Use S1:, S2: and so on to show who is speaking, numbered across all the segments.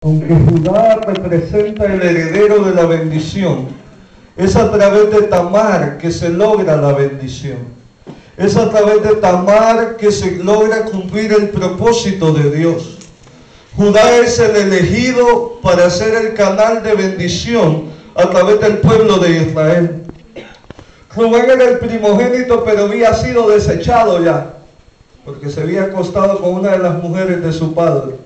S1: Aunque Judá representa el heredero de la bendición, es a través de Tamar que se logra la bendición. Es a través de Tamar que se logra cumplir el propósito de Dios. Judá es el elegido para ser el canal de bendición a través del pueblo de Israel. Rubén era el primogénito, pero había sido desechado ya, porque se había acostado con una de las mujeres de su padre.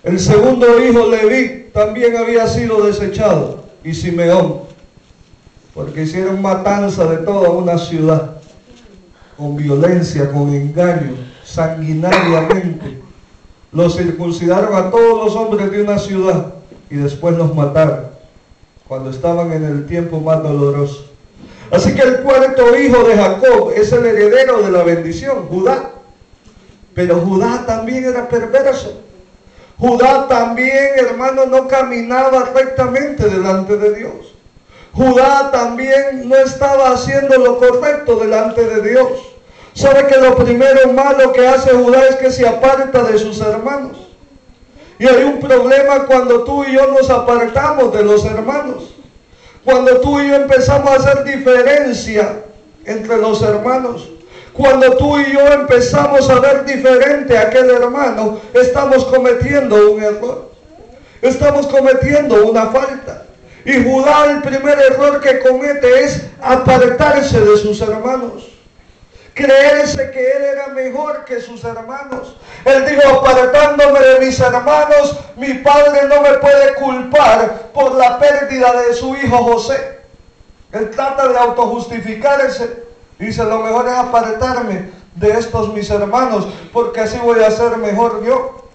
S1: El segundo hijo, Leví, también había sido desechado, y Simeón, porque hicieron matanza de toda una ciudad, con violencia, con engaño, sanguinariamente. Los circuncidaron a todos los hombres de una ciudad, y después los mataron, cuando estaban en el tiempo más doloroso. Así que el cuarto hijo de Jacob es el heredero de la bendición, Judá. Pero Judá también era perverso. Judá también, hermano, no caminaba rectamente delante de Dios. Judá también no estaba haciendo lo correcto delante de Dios. ¿Sabe que lo primero malo que hace Judá es que se aparta de sus hermanos? Y hay un problema cuando tú y yo nos apartamos de los hermanos. Cuando tú y yo empezamos a hacer diferencia entre los hermanos. Cuando tú y yo empezamos a ver diferente a aquel hermano, estamos cometiendo un error. Estamos cometiendo una falta. Y Judá, el primer error que comete es apartarse de sus hermanos. Creerse que él era mejor que sus hermanos. Él dijo: apartándome de mis hermanos, mi padre no me puede culpar por la pérdida de su hijo José. Él trata de autojustificarse. Dice: lo mejor es apartarme de estos mis hermanos, porque así voy a ser mejor yo.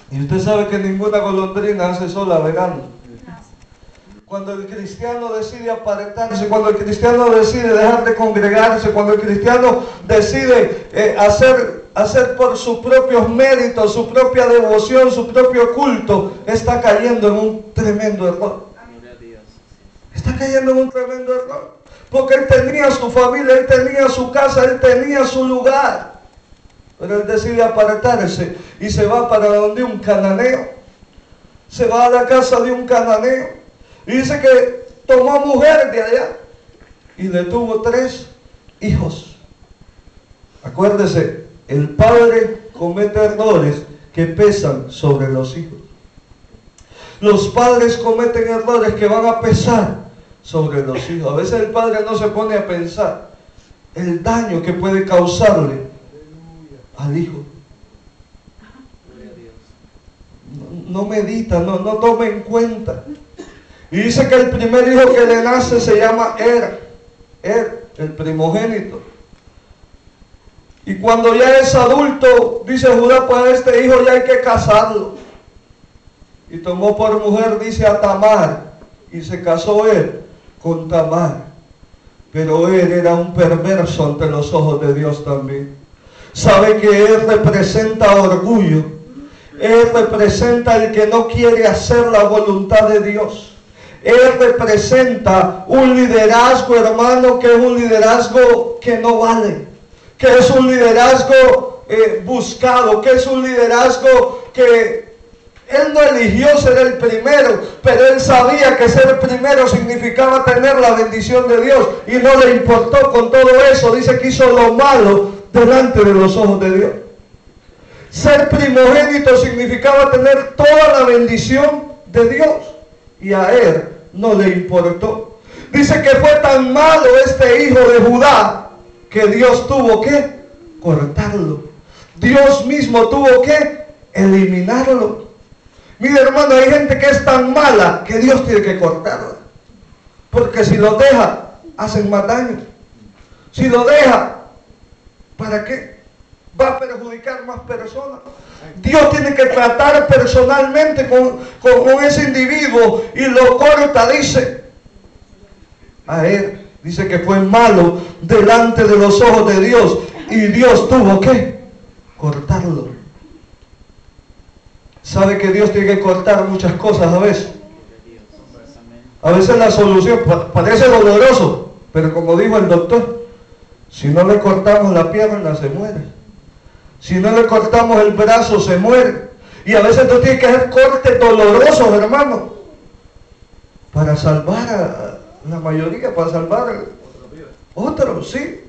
S1: Y usted sabe que ninguna golondrina hace sola verano. Cuando el cristiano decide apartarse, cuando el cristiano decide dejar de congregarse, cuando el cristiano decide hacer por sus propios méritos, su propia devoción, su propio culto, está cayendo en un tremendo error. Está cayendo en un tremendo error. Porque él tenía su familia, él tenía su casa, él tenía su lugar. Pero él decide apartarse y se va para donde un cananeo. Se va a la casa de un cananeo. Y dice que tomó mujer de allá y le tuvo 3 hijos. Acuérdese, el padre comete errores que pesan sobre los hijos. Los padres cometen errores que van a pesar sobre los hijos. A veces el padre no se pone a pensar el daño que puede causarle al hijo. No medita, no toma en cuenta. Y dice que el primer hijo que le nace se llama el primogénito. Y cuando ya es adulto, dice Judá: pues a este hijo ya hay que casarlo. Y tomó por mujer, dice, a Tamar, y se casó él con Tamar. Pero él era un perverso ante los ojos de Dios también. Sabe que él representa orgullo. Él representa el que no quiere hacer la voluntad de Dios. Él representa un liderazgo, hermano, que es un liderazgo que no vale. Que es un liderazgo buscado. Que es un liderazgo que él no eligió ser el primero, pero él sabía que ser el primero significaba tener la bendición de Dios. Y no le importó con todo eso. Dice que hizo lo malo delante de los ojos de Dios. Ser primogénito significaba tener toda la bendición de Dios. Y a él no le importó. Dice que fue tan malo este hijo de Judá que Dios tuvo que cortarlo. Dios mismo tuvo que eliminarlo. Mire, hermano, hay gente que es tan mala que Dios tiene que cortarla. Porque si lo deja, hacen más daño. Si lo deja, ¿para qué? Va a perjudicar más personas. Dios tiene que tratar personalmente con ese individuo y lo corta, dice. A él, dice que fue malo delante de los ojos de Dios y Dios tuvo que cortarlo. ¿Sabe que Dios tiene que cortar muchas cosas a veces? A veces la solución parece doloroso, pero como dijo el doctor, si no le cortamos la pierna se muere. Si no le cortamos el brazo, se muere. Y a veces tú tienes que hacer cortes dolorosos, hermano, para salvar a la mayoría, para salvar a otros, sí.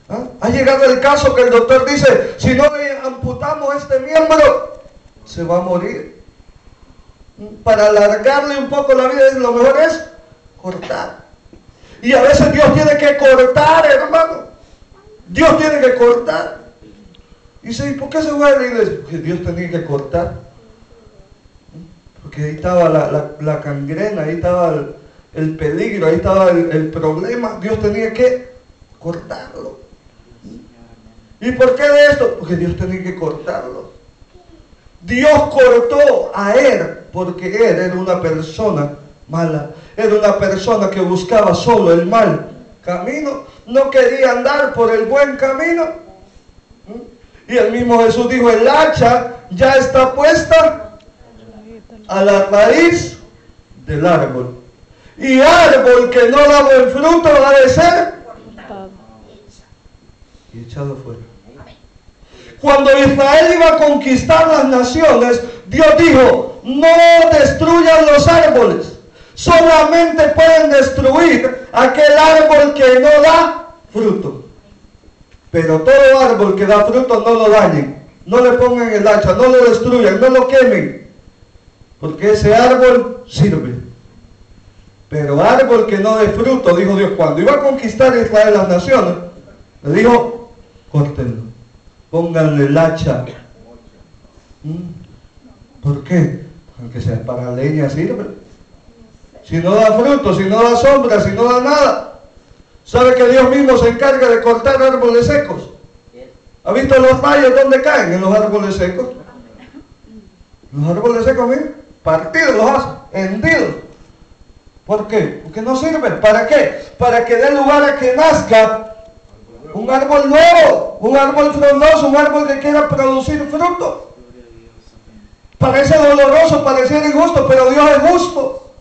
S1: ¿Ah? Ha llegado el caso que el doctor dice, si no le amputamos este miembro, se va a morir. Para alargarle un poco la vida, lo mejor es cortar. Y a veces Dios tiene que cortar, hermano. Dios tiene que cortar. Y dice, ¿y por qué se fue a la iglesia? Porque Dios tenía que cortar. Porque ahí estaba la gangrena, ahí estaba el peligro, ahí estaba el problema. Dios tenía que cortarlo. ¿Y por qué de esto? Porque Dios tenía que cortarlo. Dios cortó a Er porque Er era una persona mala. Era una persona que buscaba solo el mal camino. No quería andar por el buen camino. Y el mismo Jesús dijo, el hacha ya está puesta a la raíz del árbol. Y árbol que no da buen fruto ha de ser y echado fuera. Cuando Israel iba a conquistar las naciones, Dios dijo, no destruyan los árboles. Solamente pueden destruir aquel árbol que no da fruto. Pero todo árbol que da fruto no lo dañen. No le pongan el hacha, no lo destruyan, no lo quemen. Porque ese árbol sirve. Pero árbol que no dé fruto, dijo Dios, cuando iba a conquistar Israel las naciones, le dijo, córtenlo, pónganle el hacha. ¿Por qué? Porque sea para leña sirve. Si no da fruto, si no da sombra, si no da nada. ¿Sabe que Dios mismo se encarga de cortar árboles secos? ¿Ha visto los rayos dónde caen? En los árboles secos. Los árboles secos, miren, partidos los hacen, hendidos. ¿Por qué? Porque no sirven. ¿Para qué? Para que dé lugar a que nazca un árbol nuevo, un árbol frondoso, un árbol que quiera producir fruto. Parece doloroso, pareciera injusto, pero Dios es justo.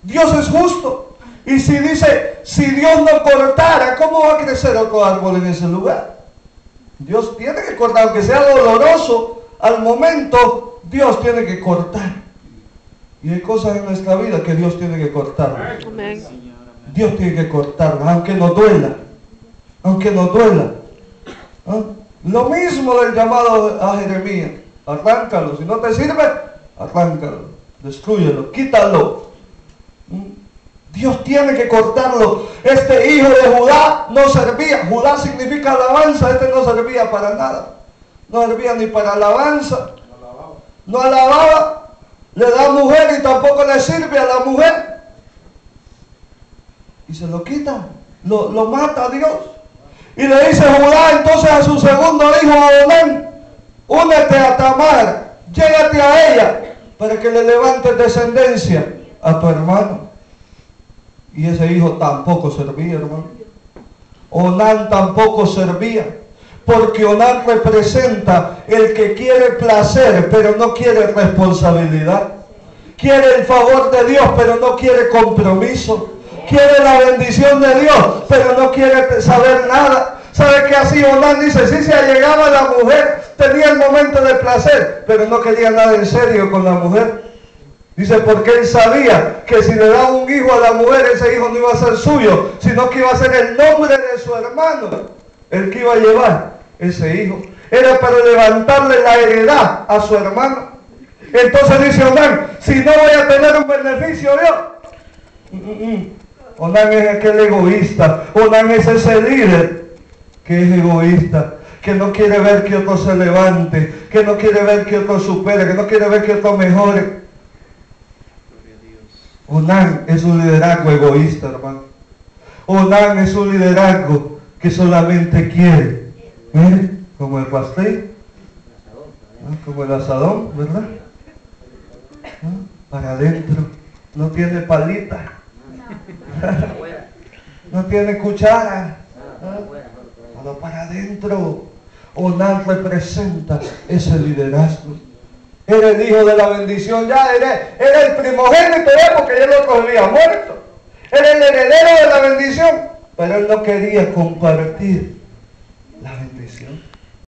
S1: Dios es justo. Y si dice, si Dios no cortara, ¿cómo va a crecer otro árbol en ese lugar? Dios tiene que cortar, aunque sea doloroso, al momento Dios tiene que cortar. Y hay cosas en nuestra vida que Dios tiene que cortar. Amén. Dios tiene que cortarlas, aunque nos duela. Aunque nos duela. ¿Ah? Lo mismo del llamado a Jeremías. Arráncalo. Si no te sirve, arráncalo. Destrúyelo. Quítalo. Dios tiene que cortarlo. Este hijo de Judá no servía. Judá significa alabanza. Este no servía para nada. No servía ni para alabanza. No alababa. Le da mujer y tampoco le sirve a la mujer. Y se lo quita. Lo mata a Dios. Y le dice Judá entonces a su segundo hijo, Onán, únete a Tamar, llégate a ella, para que le levantes descendencia a tu hermano. Y ese hijo tampoco servía, hermano. Onán tampoco servía. Porque Onán representa el que quiere placer, pero no quiere responsabilidad. Quiere el favor de Dios, pero no quiere compromiso. Quiere la bendición de Dios, pero no quiere saber nada. ¿Sabe qué así Onán dice? Sí, se allegaba la mujer, tenía el momento de placer, pero no quería nada en serio con la mujer. Dice, porque él sabía que si le daba un hijo a la mujer, ese hijo no iba a ser suyo, sino que iba a ser el nombre de su hermano, el que iba a llevar ese hijo. Era para levantarle la heredad a su hermano. Entonces dice Onán, si no voy a tener un beneficio yo. Onán es aquel egoísta. Onán es ese líder que es egoísta, que no quiere ver que otro se levante, que no quiere ver que otro supere, que no quiere ver que otro mejore. Onán es un liderazgo egoísta, hermano. Onán es un liderazgo que solamente quiere, como el pastel, como el asadón, ¿verdad? Para adentro, no tiene palita, no tiene cuchara, todo para adentro. Onán representa ese liderazgo. Era el hijo de la bendición, ya era el primogénito, porque ya el otro había muerto. Era el heredero de la bendición, pero él no quería compartir